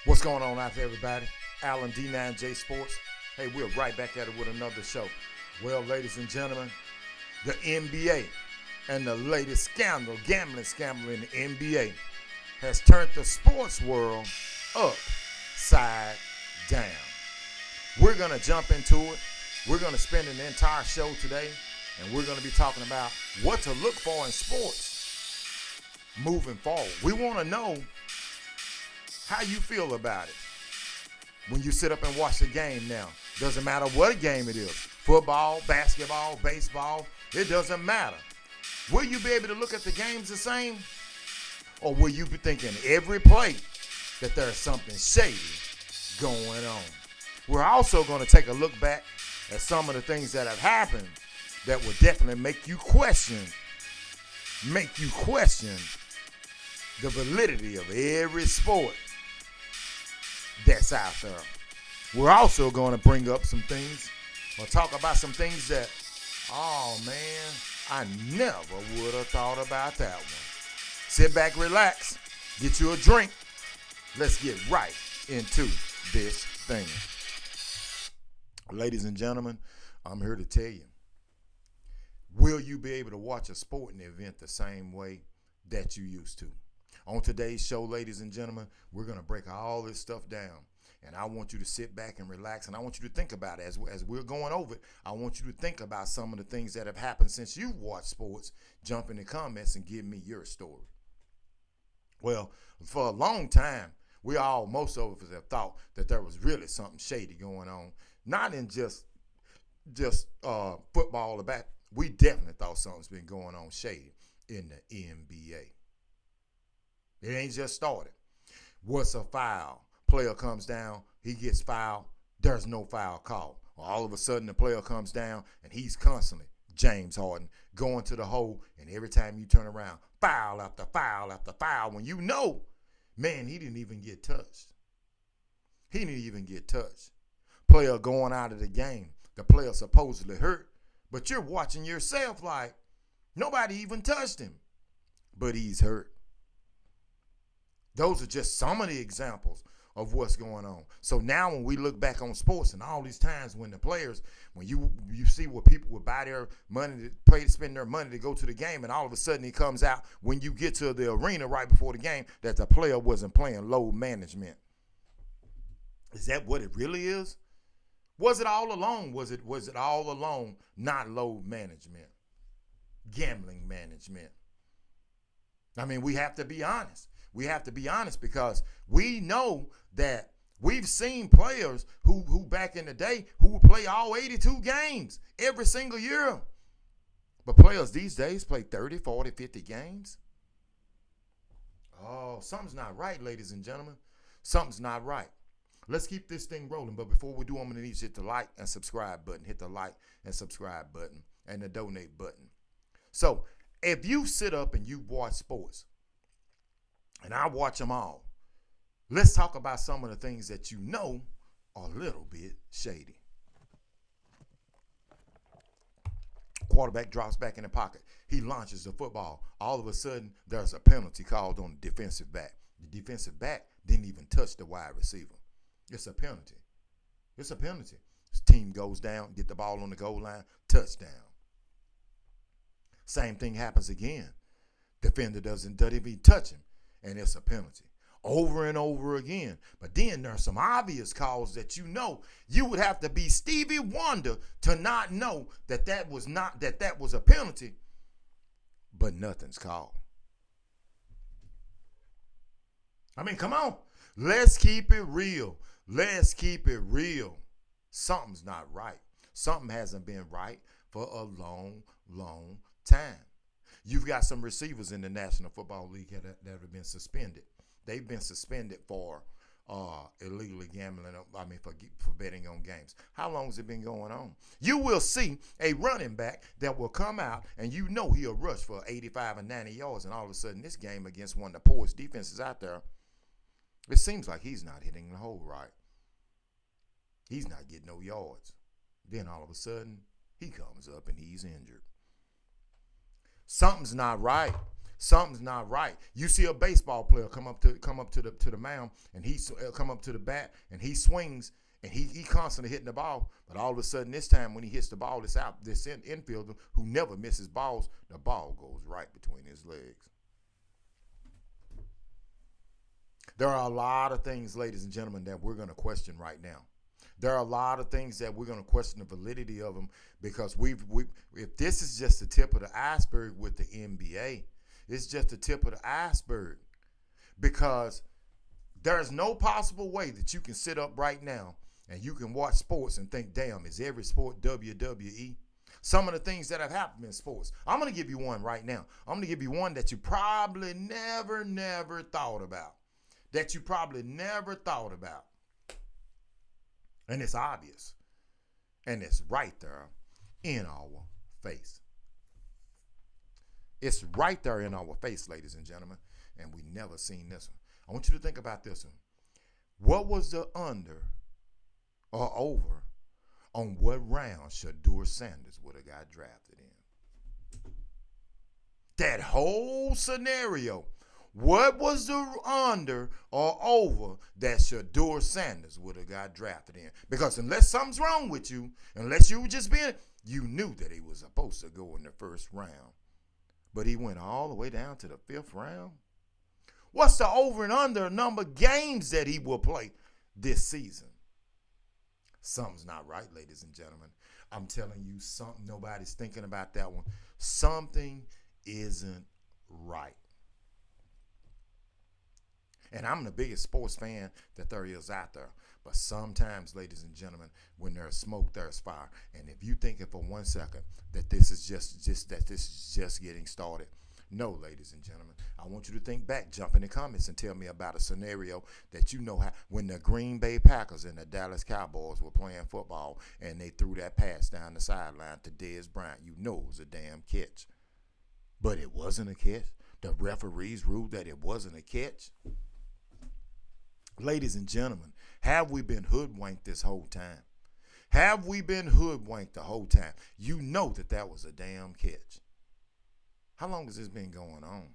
What's going on out there, everybody? Alan D9J Sports. Hey, we're right back at it with another show. Well, ladies and gentlemen, the NBA and the latest scandal, gambling scandal in the NBA, has turned the sports world upside down. We're going to jump into it. We're going to spend an entire show today, and we're going to be talking about what to look for in sports moving forward. We want to know how you feel about it when you sit up and watch the game now. Doesn't matter what game it is. Football, basketball, baseball, it doesn't matter. Will you be able to look at the games the same? Or will you be thinking every play that there's something shady going on? We're also going to take a look back at some of the things that have happened that will definitely make you question the validity of every sport that's out there. We're also going to bring up some things or talk about some things that, oh man, I never would have thought about that one. Sit back, relax, get you a drink. Let's get right into this thing. Ladies and gentlemen, I'm here to tell you, will you be able to watch a sporting event the same way that you used to? On today's show, ladies and gentlemen, we're going to break all this stuff down. And I want you to sit back and relax, and I want you to think about it. As we're going over it, I want you to think about some of the things that have happened since you've watched sports. Jump in the comments and give me your story. Well, for a long time, most of us have thought that there was really something shady going on. Not in just football or back. We definitely thought something's been going on shady in the NBA. It ain't just started. What's a foul? Player comes down, he gets fouled, there's no foul call. All of a sudden the player comes down and he's constantly, James Harden, going to the hole, and every time you turn around, foul after foul after foul, when you know, man, he didn't even get touched. Player going out of the game, the player supposedly hurt, but you're watching yourself like, nobody even touched him, but he's hurt. Those are just some of the examples of what's going on. So now when we look back on sports and all these times when the players, when you see where people would buy their money to spend their money to go to the game, and all of a sudden it comes out when you get to the arena right before the game that the player wasn't playing load management. Is that what it really is? Was it all along? Was it all along not load management? Gambling management. I mean, we have to be honest. We have to be honest because we know that we've seen players who back in the day who would play all 82 games every single year. But players these days play 30, 40, 50 games. Oh, something's not right, ladies and gentlemen. Something's not right. Let's keep this thing rolling. But before we do, I'm going to need you to hit the like and subscribe button. Hit the like and subscribe button and the donate button. So if you sit up and you watch sports, and I watch them all, let's talk about some of the things that you know are a little bit shady. Quarterback drops back in the pocket. He launches the football. All of a sudden, there's a penalty called on the defensive back. The defensive back didn't even touch the wide receiver. It's a penalty. His team goes down, get the ball on the goal line, touchdown. Same thing happens again. Defender doesn't even touch him, and it's a penalty. Over and over again. But then there's some obvious calls that you know you would have to be Stevie Wonder to not know that was a penalty, but nothing's called. I mean, come on. Let's keep it real. Something's not right. Something hasn't been right for a long, long time. You've got some receivers in the National Football League that have been suspended. They've been suspended for illegally gambling, for betting on games. How long has it been going on? You will see a running back that will come out, and you know he'll rush for 85 and 90 yards, and all of a sudden this game against one of the poorest defenses out there, it seems like he's not hitting the hole right. He's not getting no yards. Then all of a sudden, he comes up and he's injured. Something's not right. Something's not right. You see a baseball player come up to the mound, and he come up to the bat, and he swings, and he constantly hitting the ball. But all of a sudden, this time when he hits the ball, this infielder who never misses balls, the ball goes right between his legs. There are a lot of things, ladies and gentlemen, that we're going to question right now. There are a lot of things that we're going to question the validity of them, because if this is just the tip of the iceberg with the NBA, it's just the tip of the iceberg, because there's no possible way that you can sit up right now and you can watch sports and think, damn, is every sport WWE? Some of the things that have happened in sports. I'm going to give you one right now. I'm going to give you one that you probably never thought about. That you probably never thought about. And it's obvious. And it's right there in our face. It's right there in our face, ladies and gentlemen. And we never seen this one. I want you to think about this one. What was the under or over on what round Shedeur Sanders would have got drafted in? That whole scenario. What was the under or over that Shedeur Sanders would have got drafted in? Because unless something's wrong with you, unless you were just being, you knew that he was supposed to go in the first round. But he went all the way down to the 5th round. What's the over and under number of games that he will play this season? Something's not right, ladies and gentlemen. I'm telling you something. Nobody's thinking about that one. Something isn't right. And I'm the biggest sports fan that there is out there. But sometimes, ladies and gentlemen, when there's smoke, there's fire. And if you thinking for 1 second that this is just getting started, no, ladies and gentlemen, I want you to think back, jump in the comments and tell me about a scenario that you know how, when the Green Bay Packers and the Dallas Cowboys were playing football and they threw that pass down the sideline to Dez Bryant. You know it was a damn catch. But it wasn't a catch. The referees ruled that it wasn't a catch. Ladies and gentlemen, have we been hoodwinked this whole time? Have we been hoodwinked the whole time? You know that was a damn catch. How long has this been going on?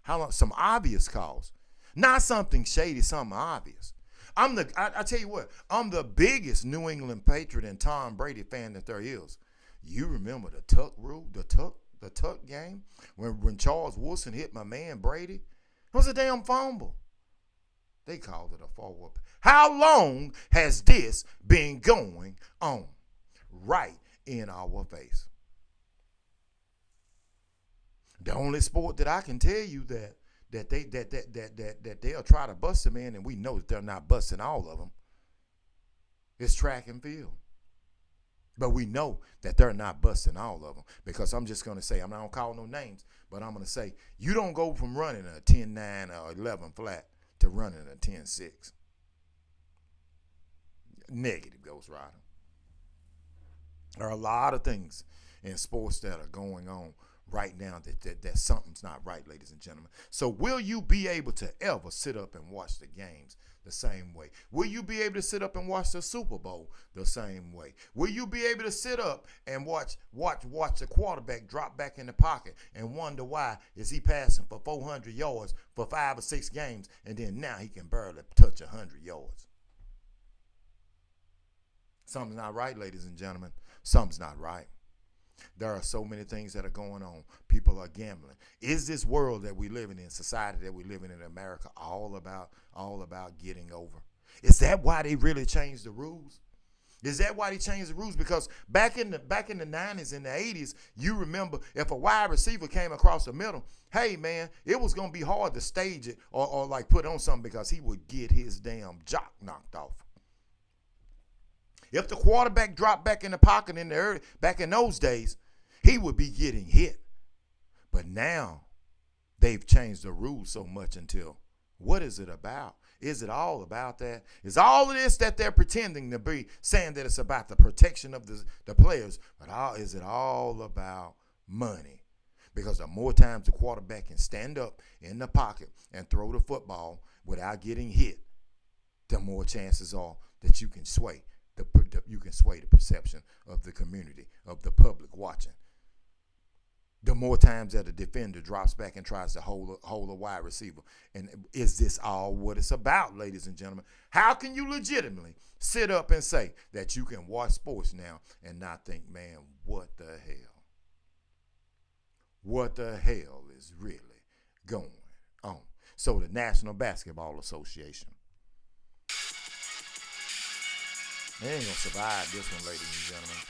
How long? Some obvious calls. Not something shady, something obvious. I tell you what, I'm the biggest New England Patriot and Tom Brady fan that there is. You remember the tuck rule, the tuck game? When Charles Woodson hit my man Brady? It was a damn fumble. They called it a forward. How long has this been going on? Right in our face. The only sport that I can tell you that they'll try to bust them in, and we know that they're not busting all of them, is track and field. But we know that they're not busting all of them, because I'm just going to say, I'm not going to call no names, but I'm going to say, you don't go from running a 10-9 or 11 flat to running a 10-6. Negative, Ghost Rider. There are a lot of things in sports that are going on right now that something's not right, ladies and gentlemen. So will you be able to ever sit up and watch the games the same way? Will you be able to sit up and watch the Super Bowl the same way? Will you be able to sit up and watch the quarterback drop back in the pocket and wonder why is he passing for 400 yards for 5 or 6 games, and then now he can barely touch 100 yards? Something's not right, ladies and gentlemen. Something's not right. There are so many things that are going on. People are gambling. Is this world that we live in, society that we live in America, all about getting over? Is that why they really changed the rules? Is that why they changed the rules? Because back in the 90s and the 80s, you remember if a wide receiver came across the middle, hey man, it was gonna be hard to stage it or like put on something, because he would get his damn jock knocked off. If the quarterback dropped back in the pocket back in those days, he would be getting hit. But now they've changed the rules so much until, what is it about? Is it all about that? Is all of this that they're pretending to be, saying that it's about the protection of the players, but is it all about money? Because the more times the quarterback can stand up in the pocket and throw the football without getting hit, the more chances are that you can sway the perception of the community, of the public watching. the more times that a defender drops back and tries to hold a wide receiver. And is this all what it's about, ladies and gentlemen? How can you legitimately sit up and say that you can watch sports now and not think, man, what the hell? What the hell is really going on? So the National Basketball Association, they ain't gonna survive this one, ladies and gentlemen.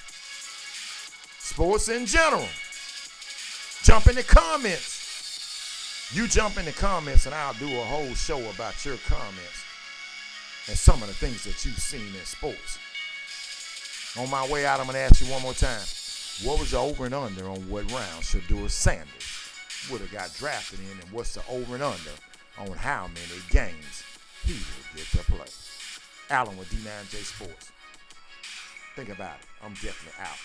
Sports in general. Jump in the comments. You jump in the comments and I'll do a whole show about your comments and some of the things that you've seen in sports. On my way out, I'm going to ask you one more time. What was the over and under on what round Shedeur Sanders would have got drafted in, and what's the over and under on how many games he will get to play? Allen with D9J Sports. Think about it. I'm definitely out.